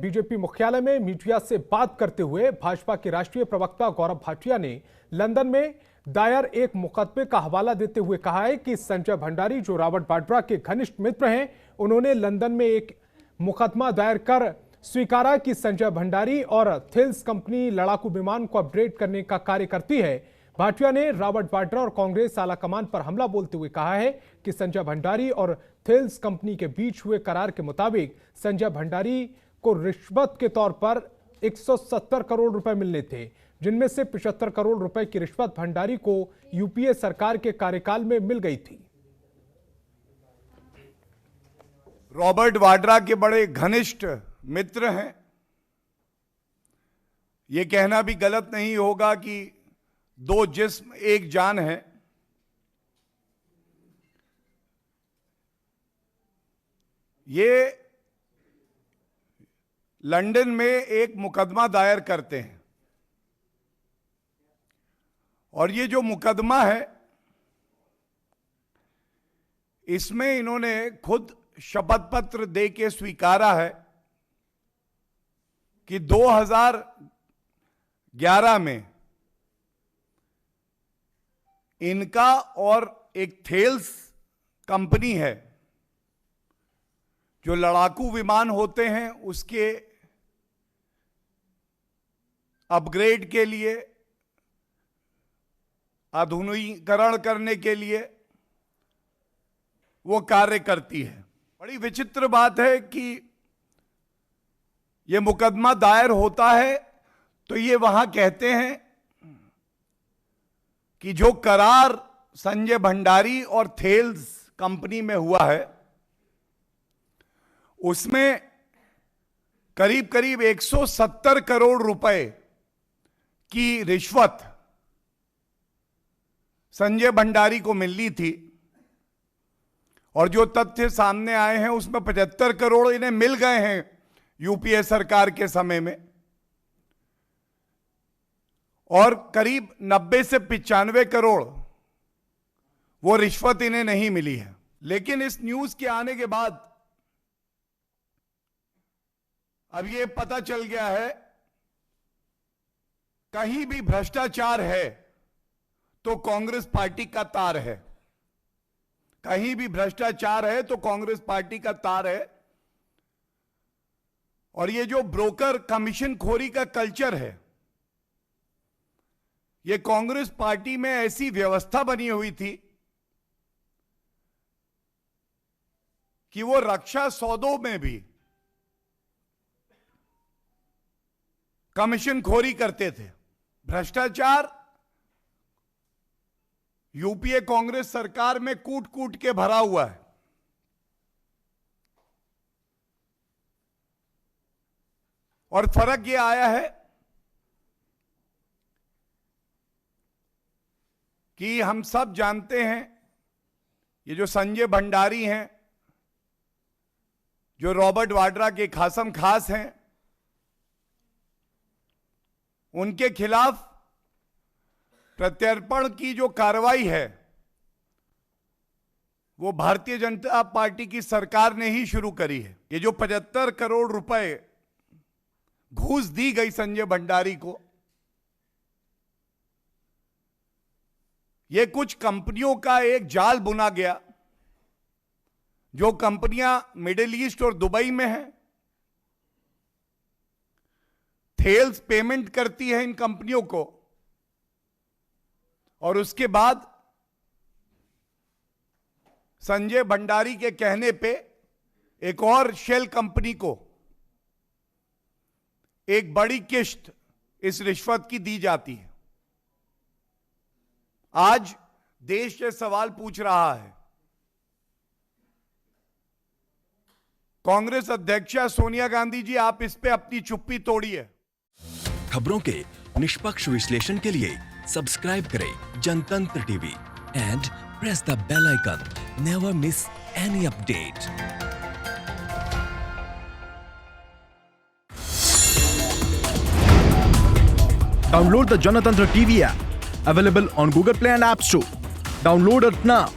BJP मुख्यालय में media से बात करते हुए भाजपा के राष्ट्रीय प्रवक्ता गौरव भाटिया ने लंदन में दायर एक मुकदमे का हवाला देते हुए कहा है कि संजय भंडारी जो रॉबर्ट वाड्रा के घनिष्ठ मित्र हैं, उन्होंने लंदन में एक मुकदमा दायर कर स्वीकारा कि संजय भंडारी और थिल्स कंपनी लड़ाकू विमान को अपग्रेड करने का कार्य करती है। भाटिया ने रॉबर्ट वाड्रा और कांग्रेस आलाकमान पर हमला बोलते हुए कहा है कि संजय भंडारी और थिल्स कंपनी के बीच हुए करार के मुताबिक संजय भंडारी को रिश्वत के तौर पर 170 करोड़ रुपए मिलने थे, जिनमें से 75 करोड़ रुपए की रिश्वत भंडारी को यूपीए सरकार के कार्यकाल में मिल गई थी। रॉबर्ट वाड्रा के बड़े घनिष्ठ मित्र हैं। यह कहना भी गलत नहीं होगा कि दो जिस्म एक जान है। ये लंदन में एक मुकदमा दायर करते हैं और ये जो मुकदमा है इसमें इन्होंने खुद शपथ पत्र दे के स्वीकारा है कि 2011 में इनका और एक थेल्स कंपनी है जो लड़ाकू विमान होते हैं उसके अपग्रेड के लिए, आधुनिकीकरण करने के लिए वो कार्य करती है। बड़ी विचित्र बात है कि ये मुकदमा दायर होता है तो ये वहां कहते हैं कि जो करार संजय भंडारी और थेल्स कंपनी में हुआ है उसमें करीब करीब 170 करोड़ रुपए की रिश्वत संजय भंडारी को मिलनी थी और जो तथ्य सामने आए हैं उसमें 75 करोड़ इन्हें मिल गए हैं यूपीए सरकार के समय में और करीब 90 से 95 करोड़ वो रिश्वत इन्हें नहीं मिली है। लेकिन इस न्यूज के आने के बाद अब ये पता चल गया है कहीं भी भ्रष्टाचार है तो कांग्रेस पार्टी का तार है, कहीं भी भ्रष्टाचार है तो कांग्रेस पार्टी का तार है। और ये जो ब्रोकर कमीशन खोरी का कल्चर है, ये कांग्रेस पार्टी में ऐसी व्यवस्था बनी हुई थी कि वो रक्षा सौदों में भी कमीशन खोरी करते थे। भ्रष्टाचार यूपीए कांग्रेस सरकार में कूट कूट के भरा हुआ है। और फर्क ये आया है कि हम सब जानते हैं ये जो संजय भंडारी हैं, जो रॉबर्ट वाड्रा के खासम खास हैं, उनके खिलाफ प्रत्यर्पण की जो कार्रवाई है वो भारतीय जनता पार्टी की सरकार ने ही शुरू करी है। ये जो 75 करोड़ रुपए घूस दी गई संजय भंडारी को, ये कुछ कंपनियों का एक जाल बुना गया। जो कंपनियां मिडिल ईस्ट और दुबई में हैं, थेल्स पेमेंट करती है इन कंपनियों को और उसके बाद संजय भंडारी के कहने पे एक और शेल कंपनी को एक बड़ी किश्त इस रिश्वत की दी जाती है। आज देश ये सवाल पूछ रहा है, कांग्रेस अध्यक्षा सोनिया गांधी जी, आप इस पे अपनी चुप्पी तोड़िए। खबरों के निष्पक्ष विश्लेषण के लिए सब्सक्राइब करें Janatantra TV and press the bell icon. Never miss any update. Download the Janatantra TV app, available on Google Play and App Store. Download it now.